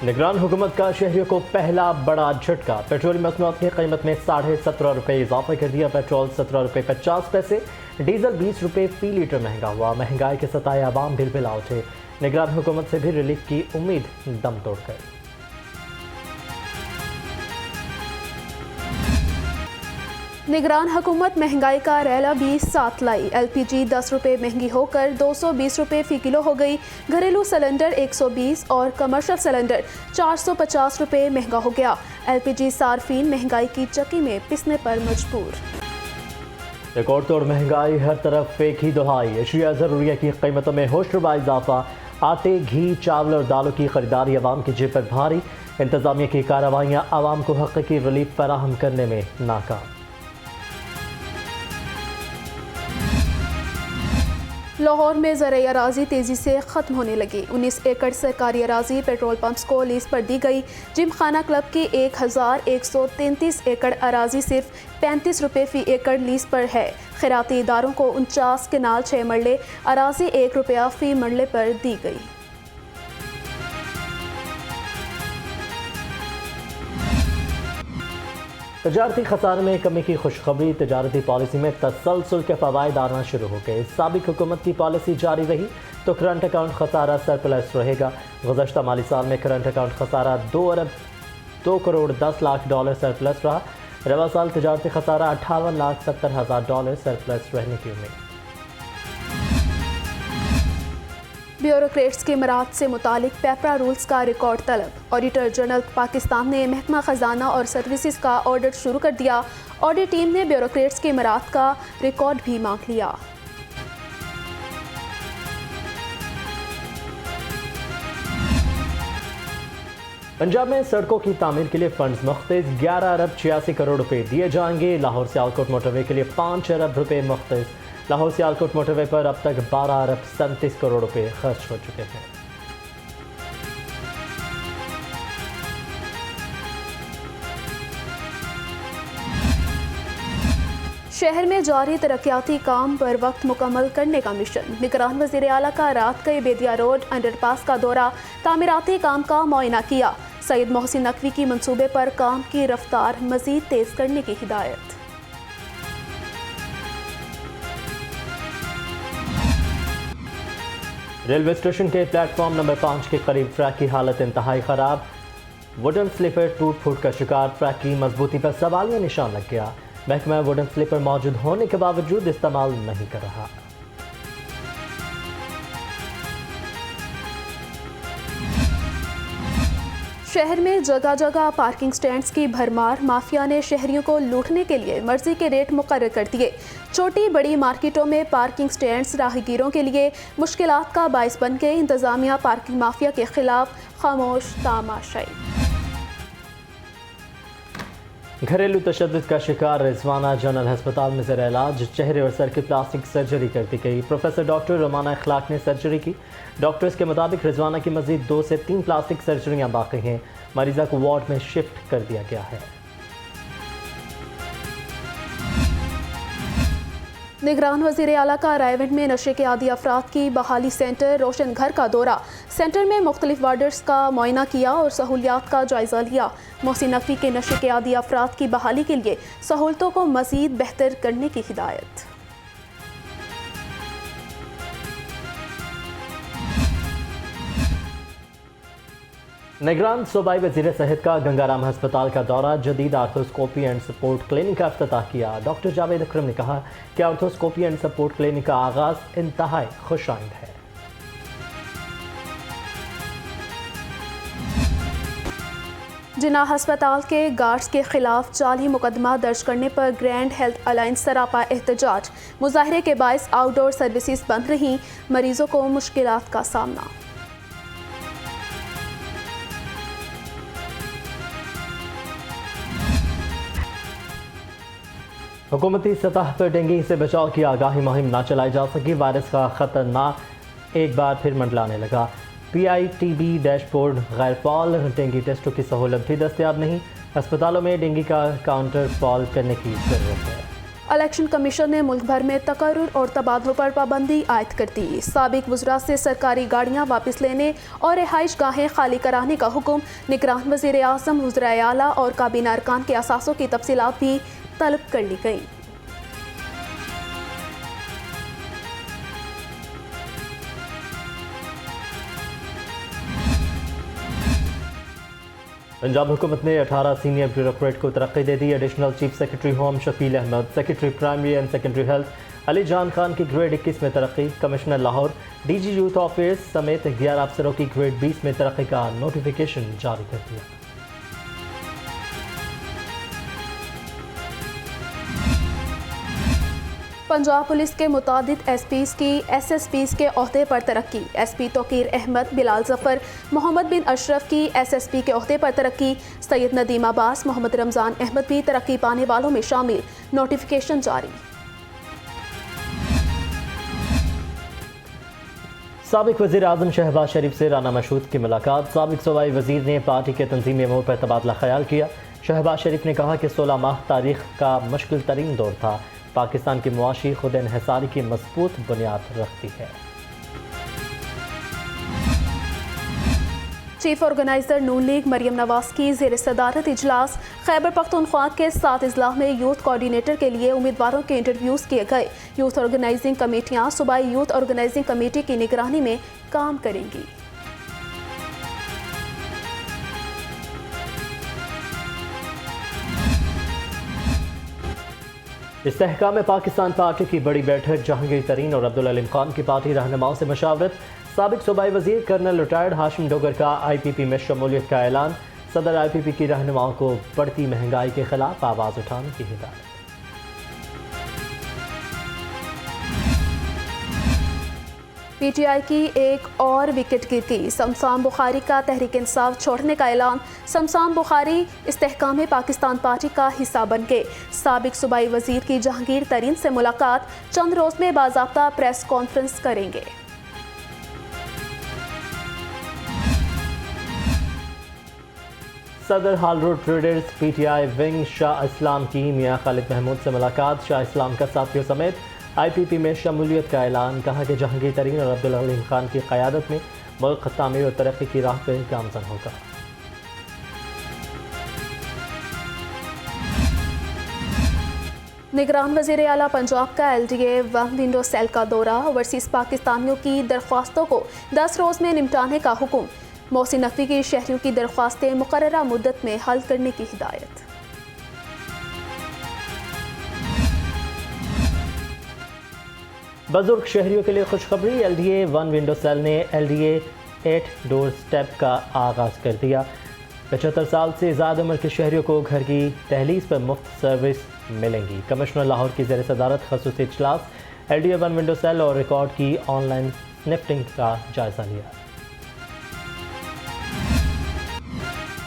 निगरान हुकूमत का शहरियों को पहला बड़ा झटका। पेट्रोल मसनूआत की कीमत में ₹17.5 इजाफा कर दिया। पेट्रोल ₹17.50, डीजल ₹20 फी लीटर महंगा हुआ। महंगाई के सताए आवाम बिलबिला उठे। निगरान हुकूमत से भी रिलीफ की उम्मीद दम तोड़ गई। निगरान हुकूमत महंगाई का रैला भी साथ लाई। LPG ₹10 महंगी होकर ₹220 फी किलो हो गई। घरेलू सिलेंडर 120 और कमर्शियल सिलेंडर ₹450 महंगा हो गया। LPG सार्फिन महंगाई की चक्की में पिसने पर मजबूर। रिकॉर्ड तोड़ महंगाई, हर तरफ एक ही दुहाई। अशिया ज़रूरिया की कीमतों में होशरुबा इजाफा। आटे, घी, चावल और दालों की खरीदारी आवाम की जेब पर भारी। इंतजामिया की कार्रवाइयाँ आवाम को हकीकी रिलीफ फराहम करने में नाकाम। लाहौर में ज़राई अराजी तेज़ी से ख़त्म होने लगी। 19 एकड़ सरकारी अराजी पेट्रोल पंप्स को लीज पर दी गई। जिम खाना क्लब की 1133 एकड़ अराजी सिर्फ ₹35 फी एकड़ लीज पर है। खैराती इदारों को 49 केनाल 6 मरले अराजी ₹1 फी मरले पर दी गई। तजारती खसारे में कमी की खुशखबरी। तजारती पॉलिसी में तसलसल के फवायद आना शुरू हो गए। साबिक हुकूमत की पॉलिसी जारी रही तो करंट अकाउंट खसारा सरप्लस रहेगा। गुज़श्ता माली साल में करंट अकाउंट खसारा $2 करोड़ 10 लाख सरप्लस रहा। रवा साल तजारती खसारा $58,70,000 सरप्लस रहने की उम्मीद। ब्यूरोक्रेट्स के मराद से मुतालिक पेपरा रूल्स का रिकॉर्ड तलब। ऑडिटर जनरल पाकिस्तान ने महकमा खजाना और सर्विसेज का ऑडिट शुरू कर दिया। ऑडिट टीम ने ब्यूरोक्रेट्स के मराद का रिकॉर्ड भी मांग लिया। पंजाब में सड़कों की तामीर के लिए फंड्स मुख्तस। ₹11.86 दिए जाएंगे। लाहौर सियालकोट मोटरवे के लिए ₹5 मुख्तस। लाहौर सियालकोट मोटरवे पर अब तक ₹12.37 खर्च हो चुके हैं। शहर में जारी तरक्याती काम पर वक्त मुकम्मल करने का मिशन। निगरान वज़ीर आला का रात गए बेदिया रोड अंडरपास का दौरा, तामीराती काम का मुआयना किया। सईद मोहसिन नकवी की मंसूबे पर काम की रफ्तार मजीद तेज करने की हिदायत। रेलवे स्टेशन के प्लेटफॉर्म नंबर 5 के करीब ट्रैक की हालत इंतहाई ख़राब। वुडन स्लीपर टूट फूट का शिकार। ट्रैक की मजबूती पर सवालिया निशान लग गया। महकमा वुडन स्लीपर मौजूद होने के बावजूद इस्तेमाल नहीं कर रहा। शहर में जगह जगह पार्किंग स्टैंड्स की भरमार। माफिया ने शहरियों को लूटने के लिए मर्जी के रेट मुकर्रर कर दिए। छोटी बड़ी मार्केटों में पार्किंग स्टैंड्स राहगीरों के लिए मुश्किलात का बाइस बन गए। इंतजामिया पार्किंग माफिया के खिलाफ खामोश तामाशाई। घरेलू तशद्दुद का शिकार रिजवाना जनरल अस्पताल में ज़ेर इलाज। चेहरे और सर की प्लास्टिक सर्जरी कर दी गई। प्रोफेसर डॉक्टर रोमाना इखलाक ने सर्जरी की। डॉक्टर्स के मुताबिक रिजवाना की मजीद 2 से 3 प्लास्टिक सर्जरियां बाकी हैं। मरीजा को वार्ड में शिफ्ट कर दिया गया है। निगरान वज़ीर आला का रायवंड में नशे के आदी अफराद की बहाली सेंटर रोशन घर का दौरा। सेंटर में मुख्तलिफ वार्डर्स का मुआयना किया और सहूलियात का जायजा लिया। मोहसिन नकवी के नशे के आदी अफराद की बहाली के लिए सहूलतों को मज़ीद बेहतर करने की हिदायत। निगरान सूबाई वज़ीर सेहत का गंगाराम अस्पताल का दौरा। जदीद आर्थोस्कोपी एंड सपोर्ट क्लिनिक का इफ्तिताह किया। डॉक्टर जावेद अकरम ने कहा कि आर्थोस्कोपी एंड सपोर्ट क्लिनिक का आगाज इंतहाई खुशाइंद है। जिन्ना अस्पताल के गार्ड्स के खिलाफ जाली मुकदमा दर्ज करने पर ग्रैंड हेल्थ अलायंस सरापा एहतजाज। मुजाहरे के बायस आउटडोर सर्विसेज बंद रहीं। मरीजों को मुश्किलात का सामना। हुकूमती सतह पर डेंगू से बचाव की आगाही मुहिम ना चलाई जा सकी। वायरस का खतरनाक एक बार फिर मंडलाने लगा। PITB डैशबोर्ड गैर फॉल। डेंगू टेस्टों की सहूलत भी दस्तयाब नहीं। अस्पतालों में डेंगू का काउंटर फॉल करने की जरूरत है। इलेक्शन कमीशन ने मुल्क भर में तकर्रुर और तबादलों पर पाबंदी आयद कर दी। साबिक वज़रा से सरकारी गाड़ियाँ वापस लेने और रिहाइश गाहें खाली कराने का हुक्म। निगरान वज़ीर आज़म, वज़राए आला और काबीना अरकान के असासों की तफसीलात भी तलब कर ली गई। पंजाब हुकूमत ने 18 सीनियर ब्यूरोक्रेट को तरक्की दे दी। Additional chief secretary home Shakeel Ahmed, secretary primary and secondary health Ali Jan Khan की ग्रेड 21 में तरक्की। Commissioner Lahore, DG youth office समेत 11 अफसरों की ग्रेड 20 में तरक्की का नोटिफिकेशन जारी कर दिया। पंजाब पुलिस के मुतादिद एसपीज़ की एसएसपीज़ के ओहदे पर तरक्की। एसपी तोकीर अहमद, बिलाल जफर, मोहम्मद बिन अशरफ की एसएसपी के ओहदे पर तरक्की। सैयद नदीम अब्बास, मोहम्मद रमज़ान अहमद भी तरक्की पाने वालों में शामिल। नोटिफिकेशन जारी। साबिक वज़ीर आज़म शहबाज शरीफ से राना मशहूद की मुलाकात। साबिक सूबाई वज़ीर ने पार्टी के तंजीमी अमूर पर तबादला ख्याल किया। शहबाज शरीफ ने कहा कि 16 माह तारीख का मुश्किल तरीन दौर था। पाकिस्तान की मुआशी खुद इन्हिसारी की मजबूत बुनियाद रखती है। चीफ ऑर्गेनाइजर नून लीग मरियम नवाज की ज़ेर सदारत इजलास। खैबर पख्तूनख्वा के 7 अजला में यूथ कोऑर्डिनेटर के लिए उम्मीदवारों के इंटरव्यूज़ किए गए। यूथ ऑर्गेनाइजिंग कमेटियाँ सूबाई यूथ ऑर्गेनाइजिंग कमेटी की निगरानी में काम करेंगी। इस्तेहकाम पाकिस्तान पार्टी की बड़ी बैठक। जहांगीर तरीन और अब्दुल अलीम खान की पार्टी रहनुमाओं से मशावरत। साबिक सूबाई वज़ीर कर्नल रिटायर्ड हाशिम डोगर का IPP में शमूलियत का ऐलान। सदर IPP की रहनुमाओं को बढ़ती महंगाई के खिलाफ आवाज़ उठाने की हिदायत। PTI की एक और विकेट गिर गई। शमशान बुखारी का तहरीक इंसाफ छोड़ने का ऐलान। शमशान बुखारी इस्तेहकाम पाकिस्तान पार्टी का हिस्सा बन गए। साबिक सूबाई वज़ीर की जहांगीर तरीन से मुलाकात। चंद रोज में बाज़ाब्ता प्रेस कॉन्फ्रेंस करेंगे। सदर hall road traders PTI wing शाह इस्लाम की मियाँ खालिद महमूद से मुलाकात। शाह इस्लाम का साथियों समेत IPP में शमूलियत का ऐलान। कहा कि जहांगीर तरीन और अब्दुल अलीम खान की क़यादत में मुल्क तामीर और तरक्की की राह पर गामज़न होगा। निगरान वज़ीर आला पंजाब का LDA 1 विंडो सेल का दौरा। ओवरसीज़ पाकिस्तानियों की दरख्वास्तों को 10 रोज़ में निपटाने का हुक्म। मोहसिन नकवी की शहरियों की दरख्वास्तें मुकर्ररा मुद्दत में हल करने की हिदायत। बुजुर्ग शहरियों के लिए खुशखबरी। LDA 1 विंडो सेल ने LDA 8 डोर स्टेप का आगाज़ कर दिया। 75 साल से ज़्यादा उम्र के शहरियों को घर की दहलीज पर मुफ्त सर्विस मिलेंगी। कमिश्नर लाहौर की ज़ेर सदारत ख़ुसूसी इजलास। LDA 1 विंडो सेल और रिकॉर्ड की ऑनलाइन स्निफ्टिंग का जायज़ा लिया।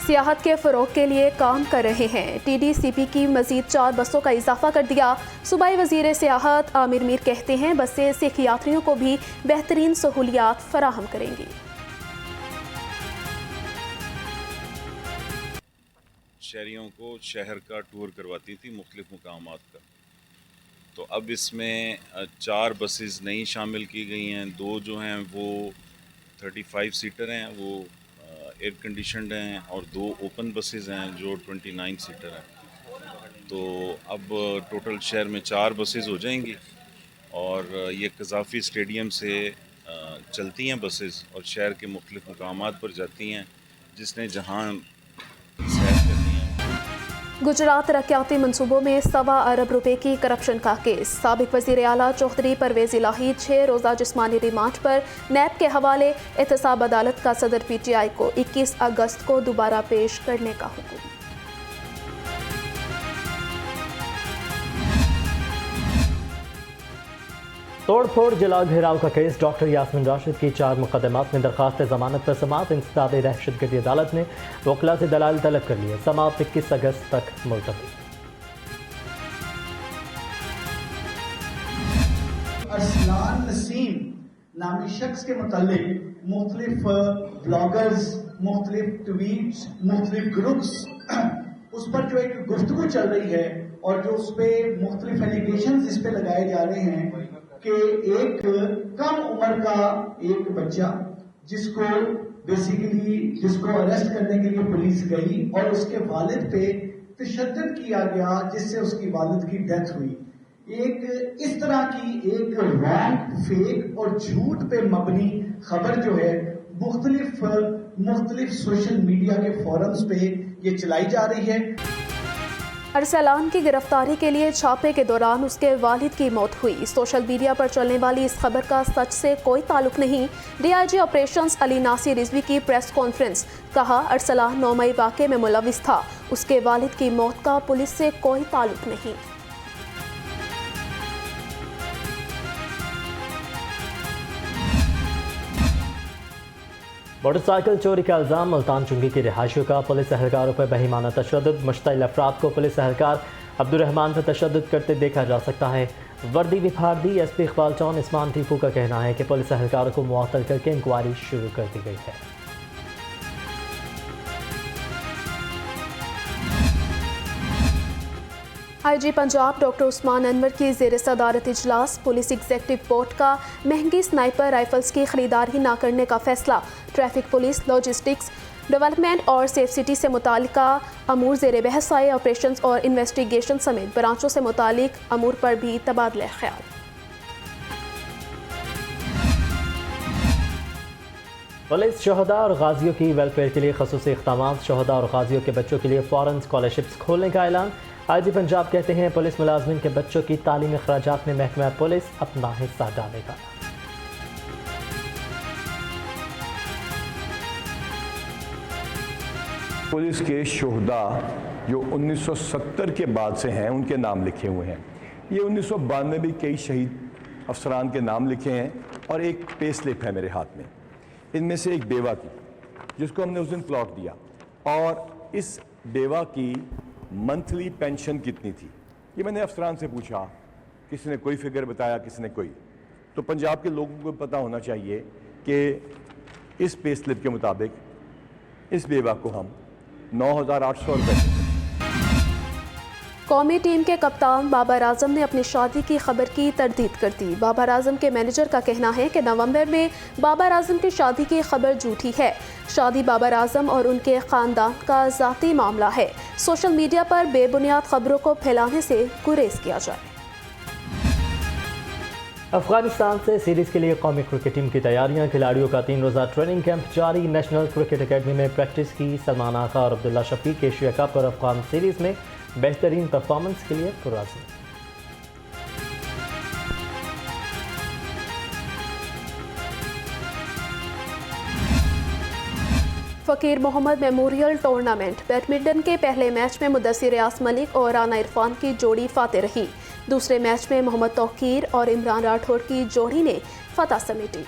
सियाहत के फ़रोग के लिए काम कर रहे हैं। TDCP की मज़ीद 4 बसों का इजाफा कर दिया। सूबाई वज़ीर सियाहत आमिर मीर कहते हैं बसें सिख यात्रियों को भी बेहतरीन सहूलियात फराहम करेंगी। शहरियों को शहर का टूर करवाती थी मुख्तलिफ मुकामात का। तो अब इसमें 4 बसेस नई शामिल की गई हैं। 2 जो हैं वो 35 सीटर हैं, वो एयर कंडीशनड हैं, और 2 ओपन बसेस हैं जो 29 सीटर हैं। तो अब टोटल शहर में 4 बसेस हो जाएंगी और ये कज़ाफ़ी स्टेडियम से चलती हैं बसेस और शहर के मुख्तलिफ मुकामात पर जाती हैं, जिसने जहाँ सैर करनी है। गुजरात तरक्याती मनसूबों में 1.25 अरब रुपए की करप्शन का केस। साबिक वज़ीर आला चौधरी परवेज़ इलाही 6 रोज़ा जिस्मानी रिमांड पर नैब के हवाले। एहतसाब अदालत का सदर PTI को 21 अगस्त को दोबारा पेश करने का हुक्म। तोड़ फोड़ जला घेराव का केस। डॉक्टर यास्मीन राशिद की 4 मुकदमात में दरख्वास्त ज़मानत पर समाअत। इंसदाद दहशतगर्दी अदालत ने वकला से दलाल तलब कर लिए। समाअत 21 अगस्त तक मुलतवी। अरसलान नसीम नामी शख्स के मुतालिक मुख्तलिफ ब्लॉगर्स, मुख्तलिफ ट्वीट्स, मुख्तलिफ ग्रुप्स, उस पर जो एक गुफ्तगू चल रही है और जो उस पर मुख्तलिफ एलिगेशन इस पे लगाए जा रहे हैं कि एक कम उम्र का एक बच्चा जिसको अरेस्ट करने के लिए पुलिस गई और उसके वालिद पे तशद्दुद किया गया जिससे उसकी वालिद की डेथ हुई। एक इस तरह की एक रॉन्ग, फेक और झूठ पे मबनी खबर जो है मुख्तलिफ सोशल मीडिया के फोरम्स पे ये चलाई जा रही है। अरसलान की गिरफ्तारी के लिए छापे के दौरान उसके वालिद की मौत हुई। सोशल मीडिया पर चलने वाली इस खबर का सच से कोई ताल्लुक नहीं। डीआईजी ऑपरेशंस अली नासिर रिजवी की प्रेस कॉन्फ्रेंस, कहा अरसलान 9 मई वाक़े में मुलविस था, उसके वालिद की मौत का पुलिस से कोई ताल्लुक नहीं। मोटरसाइकिल चोरी का इल्ज़ाम मुल्तान चुंगी की रिहायशियों का। पुलिस एहलकारों पर बेईमाना तशद्दुद। मुश्तइल अफराद को पुलिस एहलकार अब्दुर्रहमान पर तशद्दुद करते देखा जा सकता है। वर्दी भी फाड़ दी। एसपी इकबाल चौन इस्मान टीपू का कहना है कि पुलिस एहलकारों को मुअत्तल करके इंक्वायरी शुरू कर दी गई है। आईजी पंजाब डॉक्टर उस्मान अनवर की ज़ेर सदारत इजलास। पुलिस एग्जेक्टिव बोर्ड का महंगी स्नाइपर राइफल्स की खरीदारी न करने का फैसला। ट्रैफिक पुलिस, लॉजिस्टिक्स, डेवलपमेंट और सेफ सिटी से मुतालिका अमूर ज़ेर बहस आए। ऑपरेशंस और इन्वेस्टिगेशन समेत ब्रांचों से मुतालिक अमूर पर भी तबादला ख्याल। पुलिस शहदा और गाजियों की वेलफेयर के लिए खसूसी इक़दाम। शहदा और गाजियों के बच्चों के लिए फ़ौरन स्कॉलरशिप्स खोलने का ऐलान। आईजी पंजाब कहते हैं पुलिस मुलाजमिन के बच्चों की तालीमी अखराजात में महकमा पुलिस अपना हिस्सा डालेगा। पुलिस के शोहदा जो 1970 के बाद से हैं उनके नाम लिखे हुए हैं। ये 1992 में कई शहीद अफसरान के नाम लिखे हैं और एक पे स्लिप है मेरे हाथ में। इनमें से एक बेवा की जिसको हमने उस दिन प्लॉट दिया, और इस बेवा की मंथली पेंशन कितनी थी ये मैंने अफसरान से पूछा। किसी ने कोई फिगर बताया, किसी ने कोई। तो पंजाब के लोगों को पता होना चाहिए कि इस पे स्लिप के मुताबिक इस बेवा को हम 9,800 रुपये। कौमी टीम के कप्तान बाबर आजम ने अपनी शादी की खबर की तरदीद कर दी। बाबर आजम के मैनेजर का कहना है कि नवंबर में बाबर आजम की शादी की खबर झूठी है। शादी बाबर आजम और उनके ख़ानदान का ज़ाती मामला है। सोशल मीडिया पर बेबुनियाद खबरों को फैलाने से गुरेज किया जाए। अफगानिस्तान से सीरीज़ के लिए कौमी क्रिकेट टीम की तैयारियां। खिलाड़ियों का 3 रोज़ा ट्रेनिंग कैंप जारी। नेशनल क्रिकेट अकेडमी में प्रैक्टिस की। सलमान आगा और अब्दुल्ला शफीक एशिया कप और अफगान सीरीज़ में बेहतरीन परफॉर्मेंस के लिए पुरज़्म। फ़कीर मोहम्मद मेमोरियल टूर्नामेंट बैडमिंटन के पहले मैच में मुदस्सिर रियाज मलिक और राना इरफान की जोड़ी फाते रही। दूसरे मैच में मोहम्मद तौकीर और इमरान राठौड़ की जोड़ी ने फतह समेटी।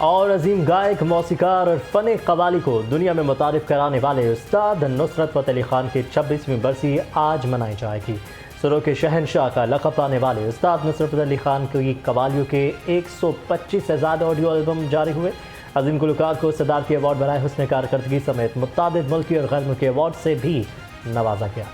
और अजीम गायक, मौसीकार और फ़न कव्वाली को दुनिया में मुतारिफ कराने वाले उस्ताद नुसरत फ़तेह अली खान की 26वीं बरसी आज मनाई जाएगी। सुरों के शहनशाह का लक़ब पाने वाले उस्ताद नुसरत फ़तेह अली खान की कव्वालियों के 125 से ज़्यादा ऑडियो एल्बम जारी हुए। अजीम गुलकार को सदारती अवार्ड बनाए हुस्न कारकर्दगी समेत मुताबिक मुल्की और गैर मुल्की अवार्ड से भी नवाजा गया।